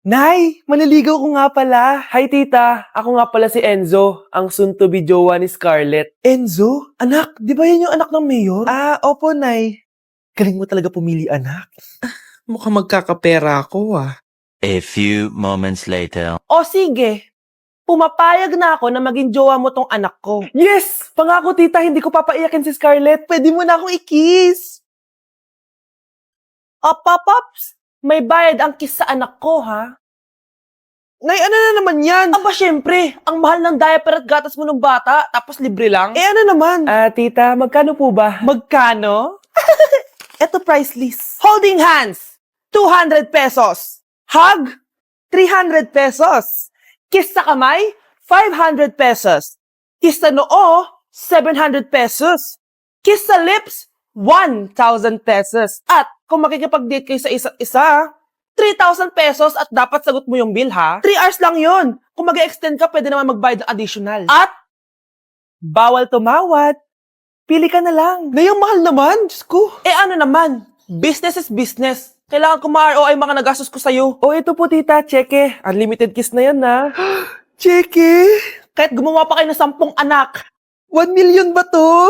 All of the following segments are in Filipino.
Nay, maniligaw ko nga pala. Hi, tita. Ako nga pala si Enzo, ang soon-to-be jowa ni Scarlett. Enzo? Anak, di ba yan yung anak ng mayor? Opo, Nay. Galing mo talaga pumili, anak. Mukhang magkakapera ako, A few moments later. O sige, pumapayag na ako na maging jowa mo tong anak ko. Yes! Pangako, tita, hindi ko papaiyakin si Scarlett. Pwede mo na akong i-kiss. Pops, may bayad ang kiss sa anak ko, ha? Nay, ano na naman yan? Aba, syempre, ang mahal ng diaper at gatas mo ng bata, tapos libre lang. Ano naman? Tita, magkano po ba? Magkano? Eto price list. Holding hands, 200 pesos. Hug, 300 pesos. Kiss sa kamay, 500 pesos. Kiss sa noo, 700 pesos. Kiss sa lips, 1,000 pesos. At kung makikipag-date kayo sa isa't isa, 3,000 pesos at dapat sagot mo yung bill, ha? 3 hours lang yun. Kung mag-extend ka, pwede naman magbayad ng additional. At, bawal tumawad. Pili ka na lang. Ngayong mahal naman, Diyos ko. Ano naman? Business is business. Kailangan ko ma-ROI mga nagastos ko sa'yo. Ito po, tita. Cheque. Unlimited kiss na yan, na. Cheque? Kahit gumawa pa kayo ng 10 anak. 1 million ba to?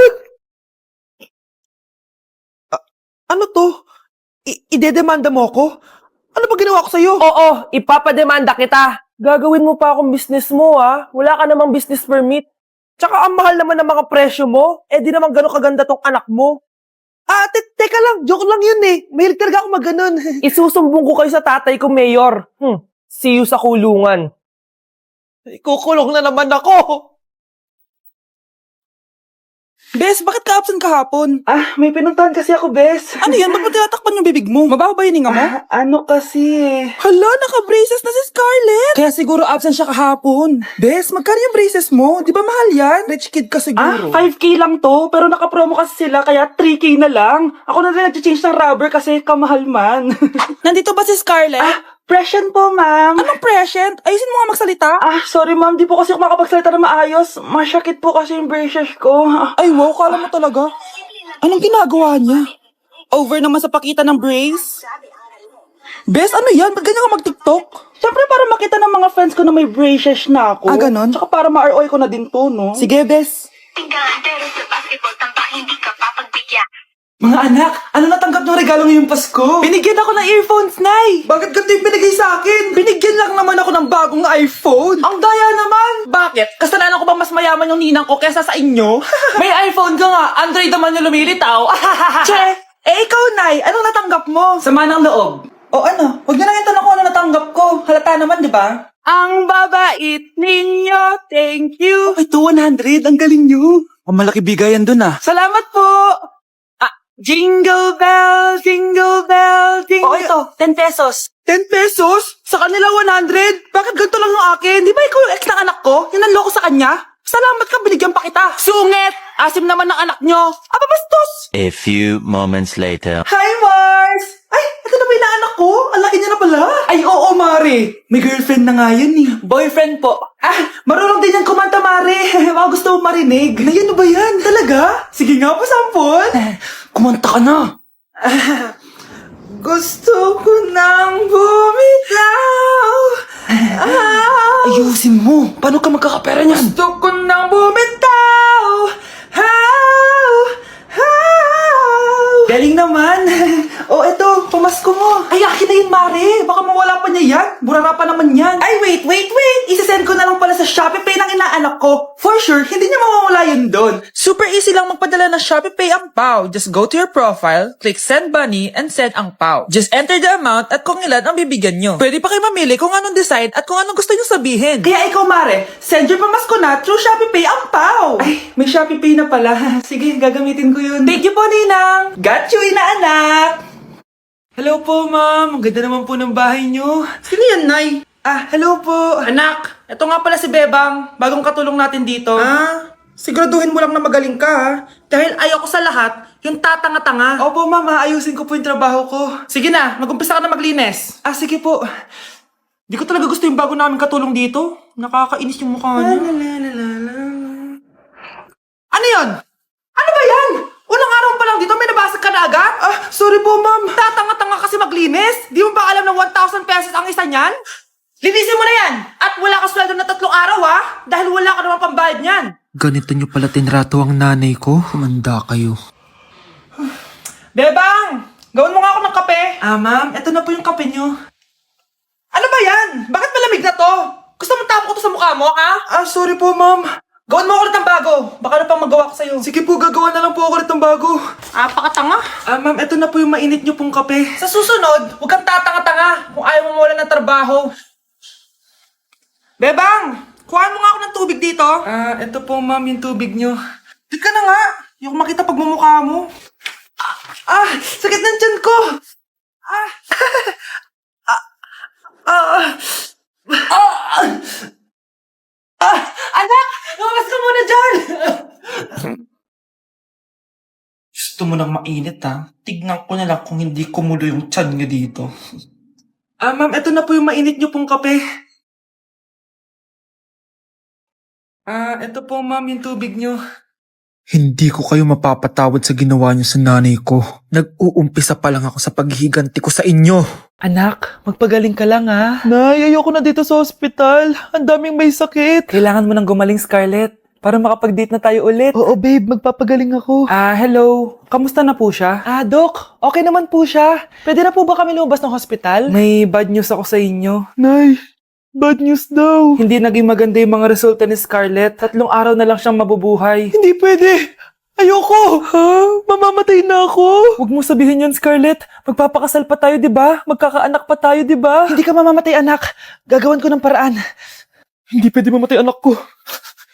Ano to? Idedemanda mo ko? Ano ba ginawa ko sa'yo? Oo, ipapademanda kita. Gagawin mo pa akong business mo, ha? Wala ka namang business permit. Tsaka ang mahal naman ng mga presyo mo. Di naman gano'ng kaganda tong anak mo. Teka lang, joke lang yun eh. Mahilig talaga ako mag-ganon. Isusumbong ko kayo sa tatay ko, Mayor. See you sa kulungan. Kukulong na naman ako. Bes, bakit ka absent kahapon? May pinuntahan kasi ako, Bes. Ano yan? Ba't mo tinatakpan yung bibig mo? Mabaho ba yung hinga mo? Ano kasi eh. Hala, naka-braces na si Scarlett! Kaya siguro absent siya kahapon. Bes, magkano yung braces mo? Di ba mahal yan? Rich kid ka siguro. 5K lang to, pero naka-promo kasi sila, kaya 3K na lang. Ako na rin nag-change ng rubber kasi kamahal man. Nandito ba si Scarlett? Present po, ma'am. Anong present? Ayusin mo nga magsalita. Sorry, ma'am. Di po kasi ako makapagsalita na maayos. Masyakit po kasi yung braces ko. Ay, wow, kala mo talaga. Anong ginagawa niya? Over naman sa pakita ng brace? Bes, ano yan? Ba't ganyan ka mag-tiktok? Siyempre, para makita ng mga friends ko na may braces na ako. Ganon? Tsaka para ma-ROI ko na din to, no? Sige, Bes. Tinggalan pero sa basketball tampak hindi ka papagbigyan. Mga anak, ano natanggap ng regalo ngayong Pasko? Binigyan ako ng earphones, Nay! Bakit ganito yung binigay sa akin? Binigyan lang naman ako ng bagong iPhone. Ang daya naman! Bakit? Kasalanan ko bang mas mayaman yung ninang ko kesa sa inyo? May iPhone ka nga, Android naman yung lumilitaw. Che! Ikaw, Nay, anong natanggap mo? Sama ng loob. O ano? Huwag niyo lang yung tanong kung ano natanggap ko. Halata naman, di ba? Ang babait ninyo, thank you. Ito, 100. Ang galing niyo. O, malaki bigayan dun ah. Salamat po! Jingle bell, jingle bell, jingle... ito, 10 pesos. 10 pesos? Sa kanila 100? Bakit ganito lang yung akin? Di ba ikaw yung ex ng anak ko? Yung nanloko sa kanya? Salamat ka, binigyan pa kita. Sungit! Asim naman ng anak nyo. Bastos! A few moments later. Hi, Mars! Ay, ito na ba yung anak ko? Ang laki niya na pala. Ay, oo, Mari. May girlfriend na nga yan eh. Boyfriend po. Marunong din yan kumanta, Mari. Baka gusto mo marinig. Ay, ano ba yan? Talaga? Sige nga po, sampol. Kumanta ka na. Gusto ko nang bumitaw. Ayusin mo. Paano ka magkakapera niyan? Gusto ko nang bumitaw. Galing naman. Eto, pamasko mo. Ay, akin na yun, Mare. Baka mawala pa niya yan. Burara pa naman yan. Ay, wait. Isasend ko na lang pala sa Shopee Pay ng inaanak ko. For sure, hindi niya mawawala yun doon. Super easy lang magpadala ng Shopee Pay ang PAW. Just go to your profile, click Send Money, and send ang PAW. Just enter the amount at kung ilan ang bibigyan nyo. Pwede pa kayo mamili kung anong design at kung anong gusto nyo sabihin. Kaya ikaw, Mare, send your pamasko na through Shopee Pay ang PAW. Ay, may Shopee Pay na pala. Sige, gagamitin ko yun. Thank you po, Ninang. Got you, inaanak. Hello po, ma'am. Ang ganda naman po ng bahay nyo. Sino yan, Nay? Hello po. Anak, ito nga pala si Bebang. Bagong katulong natin dito. Siguraduhin mo lang na magaling ka, ha? Dahil ayoko sa lahat, yung tatanga-tanga. Opo, ma'am, ayusin ko po yung trabaho ko. Sige na, mag-umpisa ka na maglinis. Sige po. Di ko talaga gusto yung bago namin katulong dito. Nakakainis yung mukha niya. Ano yun? Ano ba yan? Unang araw pa lang dito, may nabasag ka na agad? Sorry po, ma'am. Tatanga-tanga kasi maglinis. Di mo ba alam na 1,000 pesos ang isa niyan? Linisin mo na yan! At wala ka sweldo na 3 araw, ha? Dahil wala ka naman pambayad niyan. Ganito nyo pala tinrato ang nanay ko? Kumanda kayo. Bebang! Gawin mo nga ako ng kape. Ma'am, eto na po yung kape nyo. Ano ba yan? Bakit malamig na to? Gusto mo tapo ko to sa mukha mo, ha? Sorry po, ma'am. Gawin mo ulit ng bago. Baka na pang magawa ko sa'yo. Sige po, gagawa na lang po ako ulit ng bago. Pakatanga. Ma'am, eto na po yung mainit nyo pong kape. Sa susunod, huwag kang tatanga-tanga kung ayaw mo mawala ng trabaho. Bebang! Kuhaan mo nga ako ng tubig dito. Eto po, ma'am, yung tubig nyo. Di ka na nga. Yung makita pagmumukha mo. Sakit ng tiyan ko. Anak! Lumabas ka muna dyan! Gusto mo nang mainit, ha? Tignan ko na lang kung hindi kumulo yung tiyan nyo dito. Ma'am, eto na po yung mainit nyo pong kape. Eto po, ma'am, yung tubig nyo. Hindi ko kayo mapapatawad sa ginawa nyo sa nanay ko. Nag-uumpisa pa lang ako sa paghihiganti ko sa inyo. Anak, magpagaling ka lang ha. Nay, ayoko na dito sa hospital. Ang daming may sakit. Kailangan mo nang gumaling, Scarlett, para makapag-date na tayo ulit. Oo, babe, magpapagaling ako. Hello. Kamusta na po siya? Doc, okay naman po siya. Pwede na po ba kami lumabas ng hospital? May bad news ako sa inyo. Nay, bad news daw. Hindi naging maganda yung mga resulta ni Scarlett. 3 araw na lang siyang mabubuhay. Hindi pwede. Ayoko! Ha? Mamamatay na ako! Huwag mo sabihin yun, Scarlett. Magpapakasal pa tayo, di ba? Magkakaanak pa tayo, di ba? Hindi ka mamamatay, anak. Gagawan ko ng paraan. Hindi pwede mamatay anak ko.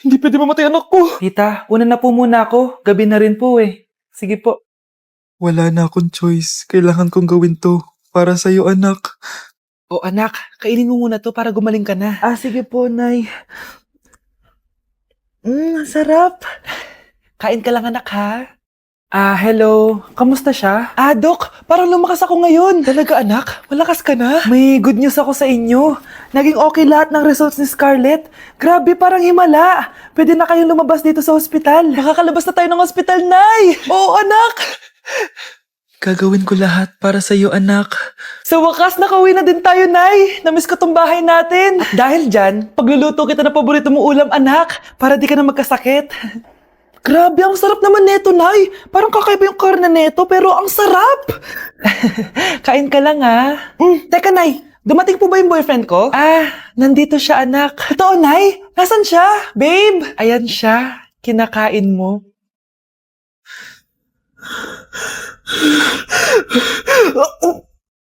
Hindi pwede mamatay anak ko. Tita, una na po muna ako. Gabi na rin po eh. Sige po. Wala na akong choice. Kailangan kong gawin to. Para sa'yo, anak. O anak, kainin mo muna to para gumaling ka na. Sige po, Nay. Sarap. Kain ka lang, anak, ha? Hello. Kamusta siya? Doc, parang lumakas ako ngayon. Talaga, anak? Malakas ka na? May good news ako sa inyo. Naging okay lahat ng results ni Scarlett. Grabe, parang himala. Pwede na kayong lumabas dito sa hospital. Makakalabas na tayo ng hospital, Nay! Oo, anak! Gagawin ko lahat para sa'yo, anak. Sa wakas, nakauwi na din tayo, Nay. Namiss ko tong bahay natin. At dahil dyan, pagluluto kita ng paborito mong ulam, anak, para di ka na magkasakit. Grabe, ang sarap naman neto, Nay. Parang kakaiba yung karne neto, pero ang sarap. Kain ka lang, ha? Teka, Nay. Dumating po ba yung boyfriend ko? Nandito siya, anak. Totoo, Nay? Nasaan siya? Babe? Ayan siya. Kinakain mo.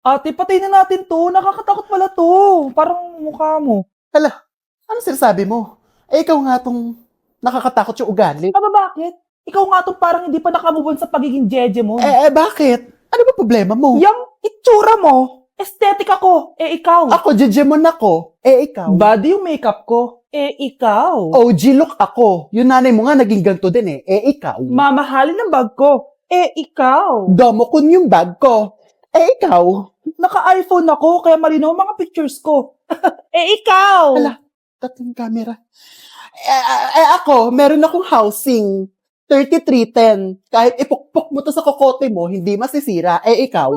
Ate, patay na natin to. Nakakatakot pala to. Parang mukha mo. Ano sinasabi mo? Ikaw nga tong nakakatakot yung ugali. Bakit? Ikaw nga tong parang hindi pa nakamove on sa pagiging jeje mo. Bakit? Ano ba problema mo? Yung itsura mo, aesthetic ako, ikaw. Ako, jejemon ako. Ikaw. Body yung makeup ko, ikaw. OG look ako. Yung nanay mo nga naging ganito din ikaw. Mamahalin ng bag ko, ikaw. Domokun yung bag ko. Ikaw. Naka-iPhone ako, kaya malinaw ang mga pictures ko. Ikaw. Hala, tatlong camera. Ako, meron akong housing. 3310. Kahit ipukpok mo to sa kokote mo, hindi masisira. Ikaw.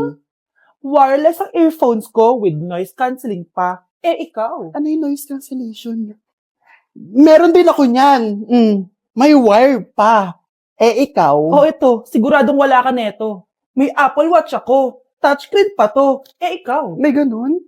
Wireless ang earphones ko with noise cancelling pa. Ikaw. Ano yung noise cancellation? Meron din ako niyan. May wire pa. Ikaw. Ito, siguradong wala ka neto. May Apple Watch ako. Touchscreen pa to. Ikaw. May ganun?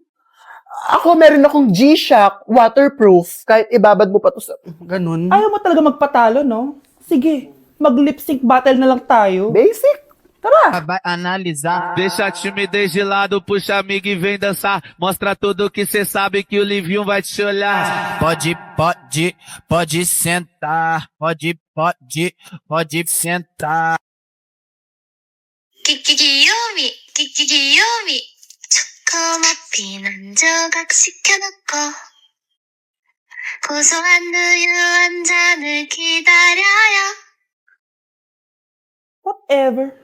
Ako, meron akong G-Shock, waterproof. Kahit ibabad mo pa to sa... Ganun. Ayaw mo talaga magpatalo, no? Sige, mag-lip sync battle na lang tayo. Basic. Tara. Vai analisar. Deixa a timidez de lado, puxa amigo e vem dançar. Mostra tudo que cê sabe que o Livinho vai te olhar. Pode sentar. Pode sentar. 귀요미 초코머핀 한 조각 시켜놓고 고소한 우유 한 잔을 기다려요. Whatever.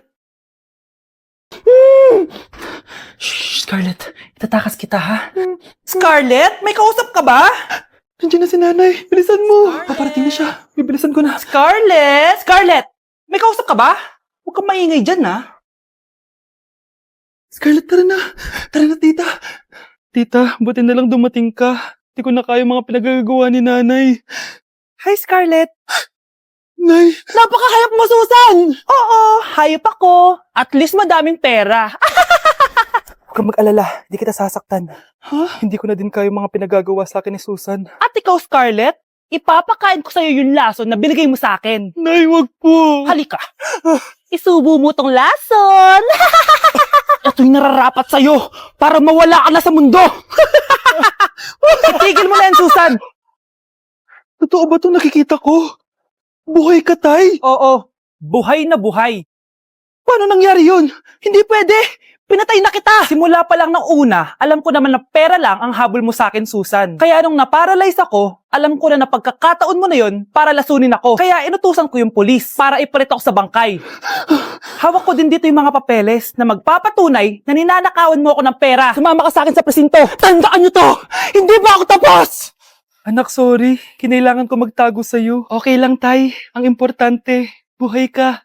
Shh, Scarlett. Itatakas kita, ha? Scarlett? May kausap ka ba? Nandiyan na si nanay. Bilisan mo. Paparating na siya. Bibilisan ko na. Scarlett! Scarlett! May kausap ka ba? Huwag kang maingay dyan, ha? Scarlett, tara na. Tara na, tita. Tita, buti na lang dumating ka. Di ko na kaya mga pinagagawa ni nanay. Hi, Scarlett. Nay, Napakahayap mo, Susan! Oo, hayop ako. At least madaming pera. huwag kang mag-alala. Di kita sasaktan. Hindi ko na din kaya mga pinagagawa sa akin ni Susan. At ikaw, Scarlett, ipapakain ko sa'yo yung lason na binigay mo sa akin. Nay, wag po. Halika. Isubo mo tong lason. Ito'y nararapat sa'yo para mawala ka na sa mundo. Itigil mo na yan, Susan. Totoo ba itong nakikita ko? Buhay ka, Tay? Oo, buhay na buhay. Paano nangyari yun? Hindi pwede. Pinatay na kita. Simula pa lang ng una, alam ko naman na pera lang ang habol mo sa akin, Susan. Kaya nung naparalyze ako, alam ko na pagkakataon mo na yun para lasunin ako. Kaya inutusan ko yung polis para ipalit ako sa bangkay. Hawak ko din dito yung mga papeles na magpapatunay na ninanakawan mo ako ng pera. Sumama ka sa akin sa presinto. Tandaan nyo to! Hindi ba ako tapos? Anak, sorry. Kinailangan ko magtago sa'yo. Okay lang, Tay. Ang importante, buhay ka.